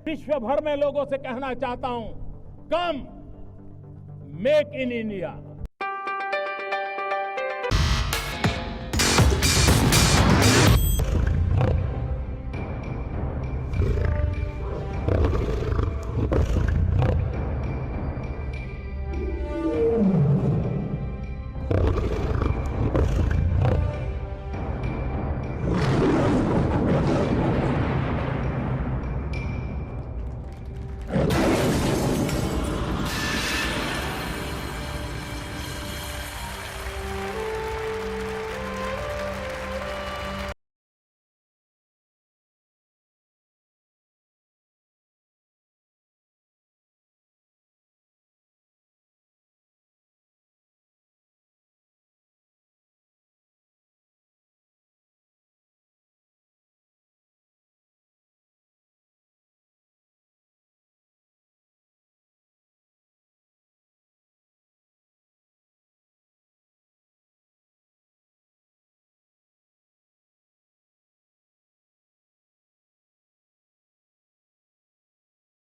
विश्व भर में लोगों से कहना चाहता हूं, कम make in India.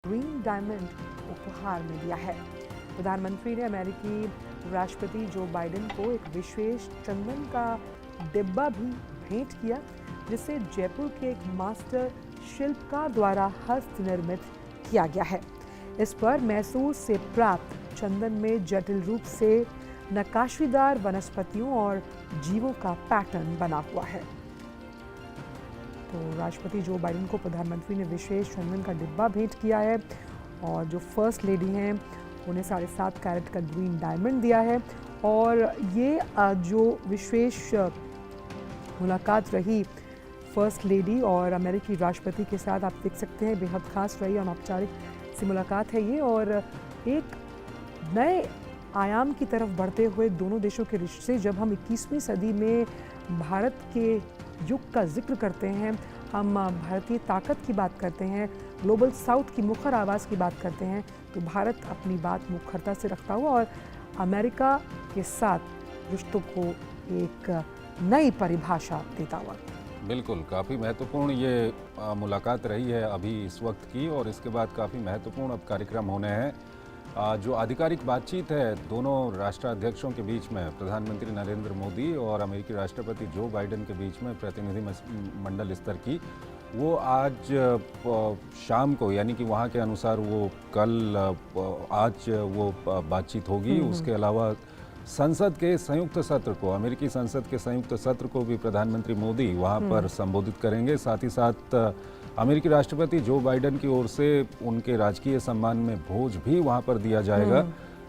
Green diamond उपहार में दिया है। प्रधानमंत्री ने अमेरिकी राष्ट्रपति जो बाइडेन को एक विशेष चंदन का डिब्बा भी भेंट किया, जिसे जयपुर के एक मास्टर शिल्पकार द्वारा हस्त निर्मित किया गया है। इस पर मैसूर से प्राप्त चंदन में जटिल रूप से नक्काशीदार वनस्पतियों और जीवों का पैटर्न बना हुआ है। तो राष्ट्रपति जो बाइडेन को प्रधानमंत्री ने विशेष चंदन का डिब्बा भेंट किया है और जो फर्स्ट लेडी हैं उन्हें 7.5 कैरेट का ग्रीन डायमंड दिया है। और ये जो विशेष मुलाकात रही फर्स्ट लेडी और अमेरिकी राष्ट्रपति के साथ, आप देख सकते हैं बेहद खास रही, अनौपचारिक सी मुलाकात है ये। और एक नए आयाम की तरफ बढ़ते हुए दोनों देशों के रिश्ते, जब हम 21वीं सदी में भारत के युग का जिक्र करते हैं, हम भारतीय ताकत की बात करते हैं, ग्लोबल साउथ की मुखर आवाज़ की बात करते हैं, तो भारत अपनी बात मुखरता से रखता हुआ और अमेरिका के साथ रिश्तों को एक नई परिभाषा देता हुआ। बिल्कुल, काफ़ी महत्वपूर्ण ये मुलाकात रही है अभी इस वक्त की, और इसके बाद काफ़ी महत्वपूर्ण अब कार्यक्रम होने हैं। जो आधिकारिक बातचीत है दोनों राष्ट्राध्यक्षों के बीच में, प्रधानमंत्री नरेंद्र मोदी और अमेरिकी राष्ट्रपति जो बाइडेन के बीच में प्रतिनिधि मंडल स्तर की, वो आज शाम को, यानी कि वहाँ के अनुसार वो कल आज वो बातचीत होगी। उसके अलावा संसद के संयुक्त सत्र को, अमेरिकी संसद के संयुक्त सत्र को भी प्रधानमंत्री मोदी वहाँ पर संबोधित करेंगे। साथ ही साथ अमेरिकी राष्ट्रपति जो बाइडेन की ओर से उनके राजकीय सम्मान में भोज भी वहाँ पर दिया जाएगा।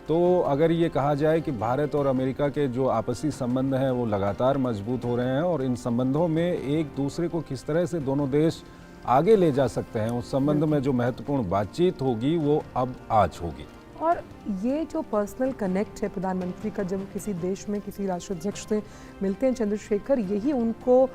तो अगर ये कहा जाए कि भारत और अमेरिका के जो आपसी संबंध हैं वो लगातार मजबूत हो रहे हैं, और इन संबंधों में एक दूसरे को किस तरह से दोनों देश आगे ले जा सकते हैं, उस संबंध में जो महत्वपूर्ण बातचीत होगी वो अब आज होगी। और ये जो पर्सनल कनेक्ट है प्रधानमंत्री का, जब किसी देश में किसी राष्ट्राध्यक्ष से मिलते हैं चंद्रशेखर, यही उनको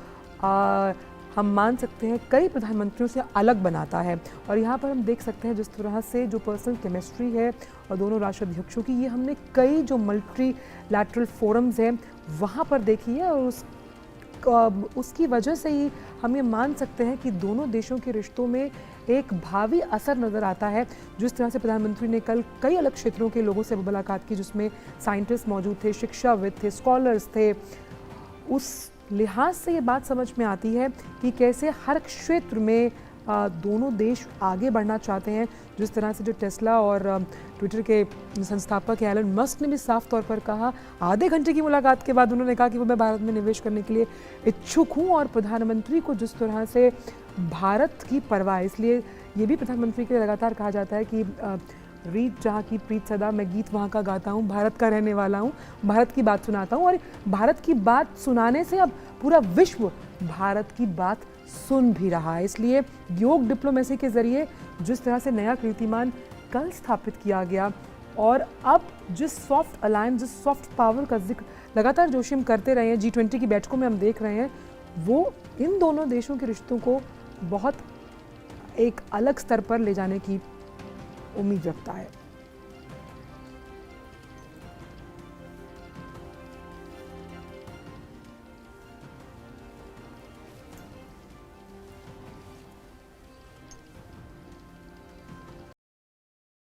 हम मान सकते हैं कई प्रधानमंत्रियों से अलग बनाता है। और यहाँ पर हम देख सकते हैं जिस तरह से जो पर्सनल केमिस्ट्री है और दोनों राष्ट्राध्यक्षों की, ये हमने कई जो मल्टीलैटरल फोरम्स हैं वहाँ पर देखी है, और उसकी वजह से ही हम ये मान सकते हैं कि दोनों देशों के रिश्तों में एक भावी असर नज़र आता है। जिस तरह से प्रधानमंत्री ने कल कई अलग क्षेत्रों के लोगों से मुलाकात की, जिसमें साइंटिस्ट मौजूद थे, शिक्षाविद थे, स्कॉलर्स थे, उस लिहाज से ये बात समझ में आती है कि कैसे हर क्षेत्र में दोनों देश आगे बढ़ना चाहते हैं। जिस तरह से जो टेस्ला और ट्विटर के संस्थापक एलन मस्क ने भी साफ तौर पर कहा, आधे घंटे की मुलाकात के बाद उन्होंने कहा कि वो मैं भारत में निवेश करने के लिए इच्छुक हूँ। और प्रधानमंत्री को जिस तरह से भारत की परवाह, इसलिए ये भी प्रधानमंत्री के लिए लगातार कहा जाता है कि रीत जहाँ की प्रीत सदा, मैं गीत वहाँ का गाता हूँ, भारत का रहने वाला हूँ, भारत की बात सुनाता हूँ। और भारत की बात सुनाने से अब पूरा विश्व भारत की बात सुन भी रहा है। इसलिए योग डिप्लोमेसी के जरिए जिस तरह से नया कीर्तिमान कल स्थापित किया गया, और अब जिस सॉफ्ट अलायंस, जिस सॉफ्ट पावर का जिक्र लगातार जोशी हम करते रहे हैं, G20 की बैठकों में हम देख रहे हैं, वो इन दोनों देशों के रिश्तों को बहुत एक अलग स्तर पर ले जाने की उम्मीद रखता है।